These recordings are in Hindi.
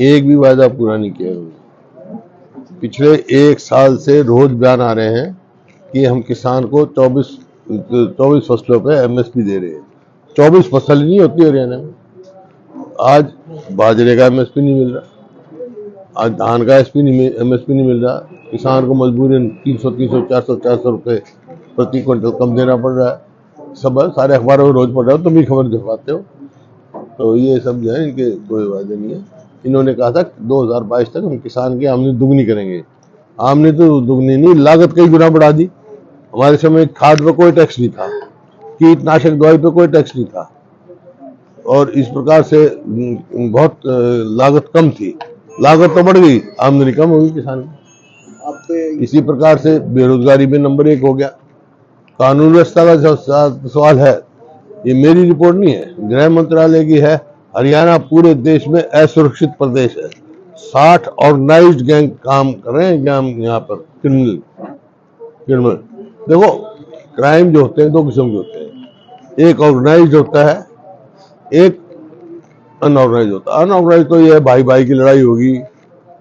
एक भी वायदा पूरा नहीं किया उन्होंने। पिछले 1 साल से रोज बयान आ रहे हैं कि हम किसान को 24 फसलों पे एमएसपी दे रहे हैं। 24 फसल नहीं होती हरियाणा में। आज बाजरे का एमएसपी नहीं मिल रहा, आज धान का एमएसपी नहीं मिल रहा। किसान को मजबूरन 300 400 रुपए प्रति क्विंटल कम देना पड़ रहा है। सब सारे अखबारों में रोज पढ़ रहे हो, तुम भी खबर दिखाते हो। तो ये सब जो है इनके कोई वादे नहीं है। इन्होंने कहा था 2022 तक हम किसान की आमदनी दुगनी करेंगे। आमदनी तो दुगनी नहीं, लागत कई गुना बढ़ा दी। हमारे समय खाद पे कोई टैक्स नहीं था, कीटनाशक दवाई पे कोई टैक्स नहीं था, और इस प्रकार से बहुत लागत कम थी। लागत तो बढ़ गई, आमदनी कम होगी किसान की। अब इसी प्रकार से बेरोजगारी में नंबर 1 हो गया। कानून व्यवस्था का जो सवाल है, ये मेरी रिपोर्ट नहीं है, गृह मंत्रालय की है। हरियाणा पूरे देश में असुरक्षित प्रदेश है। 60 ऑर्गेनाइज्ड गैंग काम कर रहे हैं यहाँ पर। क्रिमिनल देखो, क्राइम जो होते हैं 2 किस्म के होते हैं। एक ऑर्गेनाइज्ड होता है, एक अनऑर्गेनाइज होता है। अनऑर्गेनाइज तो ये है, भाई भाई की लड़ाई होगी,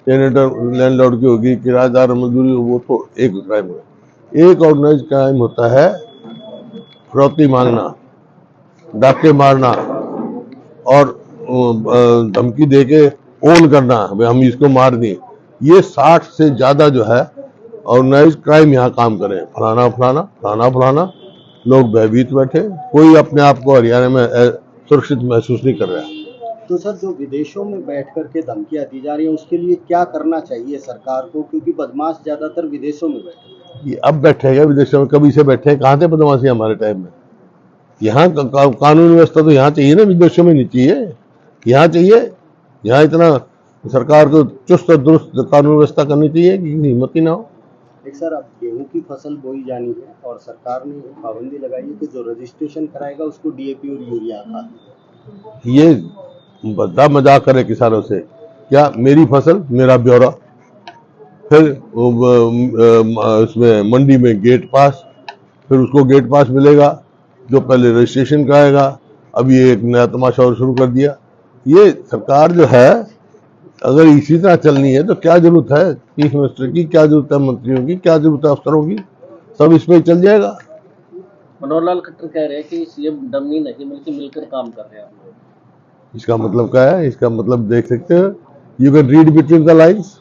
टेनेटर लैंडलॉर्ड की होगी, किराएदार मजदूरी, वो तो एक क्राइम है। एक ऑर्गेनाइज क्राइम होता है फिरौती मांगना, डाके मारना और धमकी देके ओन करना, हम इसको मार दें। ये 60 से ज्यादा जो है ऑर्गेनाइज क्राइम यहाँ काम करे। फलाना फलाना फलाना फलाना लोग भयभीत बैठे, कोई अपने आप को हरियाणा में सुरक्षित महसूस नहीं कर रहा है। तो सर, जो विदेशों में बैठ करके धमकियां दी जा रही हैं, उसके लिए क्या करना चाहिए सरकार को, क्योंकि बदमाश ज्यादातर विदेशों में बैठे। ये अब बैठेगा विदेशों में, कभी से बैठे, कहाँ थे बदमाशी हमारे टाइम में। यहाँ कानून व्यवस्था तो यहाँ चाहिए ना, विदेशों में नहीं चाहिए। यहाँ चाहिए, यहाँ इतना सरकार को चुस्त दुरुस्त कानून व्यवस्था करनी चाहिए कि हिम्मत ही ना हो। एक सर, अब गेहूं की फसल बोई जानी है और सरकार ने पाबंदी लगाई है कि जो रजिस्ट्रेशन कराएगा उसको डीएपी और यूरिया खाद। ये बड़ा मजाक करे किसानों से। क्या मेरी फसल मेरा ब्यौरा, फिर उसमें मंडी में गेट पास, फिर उसको गेट पास मिलेगा जो पहले रजिस्ट्रेशन कराएगा। अब ये एक नया तमाशा और शुरू कर दिया। ये सरकार जो है, अगर इसी तरह चलनी है तो क्या जरूरत है चीफ मिनिस्टर की, क्या जरूरत है मंत्रियों की, क्या जरूरत है अफसरों की, सब इसमें ही चल जाएगा। मनोहर लाल खट्टर कह रहे हैं कि सीएम डमी नहीं बल्कि मिलकर काम कर रहे हैं। इसका मतलब क्या है? इसका मतलब देख सकते हो, you can read between the lines.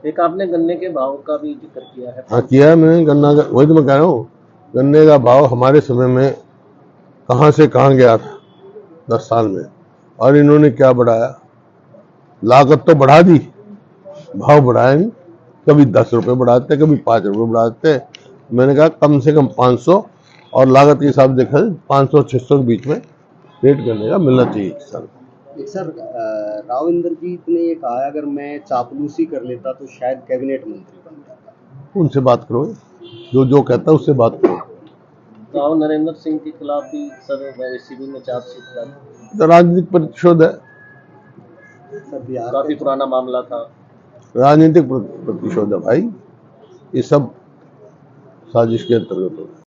एक आपने गन्ने के भाव का भी जिक्र किया है। हाँ, किया है मैंने। गन्ना का वही तो मैं कह रहा हूँ, गन्ने का भाव हमारे समय में कहाँ से कहाँ गया था 10 साल में, और इन्होंने क्या बढ़ाया? लागत तो बढ़ा दी, भाव बढ़ाया नहीं। कभी 10 रुपए बढ़ाते, कभी 5 रुपए बढ़ाते। मैंने कहा कम से कम 500, और लागत के हिसाब से देखा 500-600 के बीच में रेट करने का मिलना चाहिए किसान। एक सर, राव इंद्रजीत ने ये कहा, अगर मैं चापलूसी कर लेता तो शायद कैबिनेट मंत्री बन जाता। उनसे बात करो, जो कहता है उससे बात करो। राव नरेंद्र सिंह के खिलाफ भी सर एसीबी में चार्जशीट, राजनीतिक प्रतिशोध है, काफी पुराना मामला था। राजनीतिक प्रतिशोध है भाई, ये सब साजिश के अंतर्गत होता है।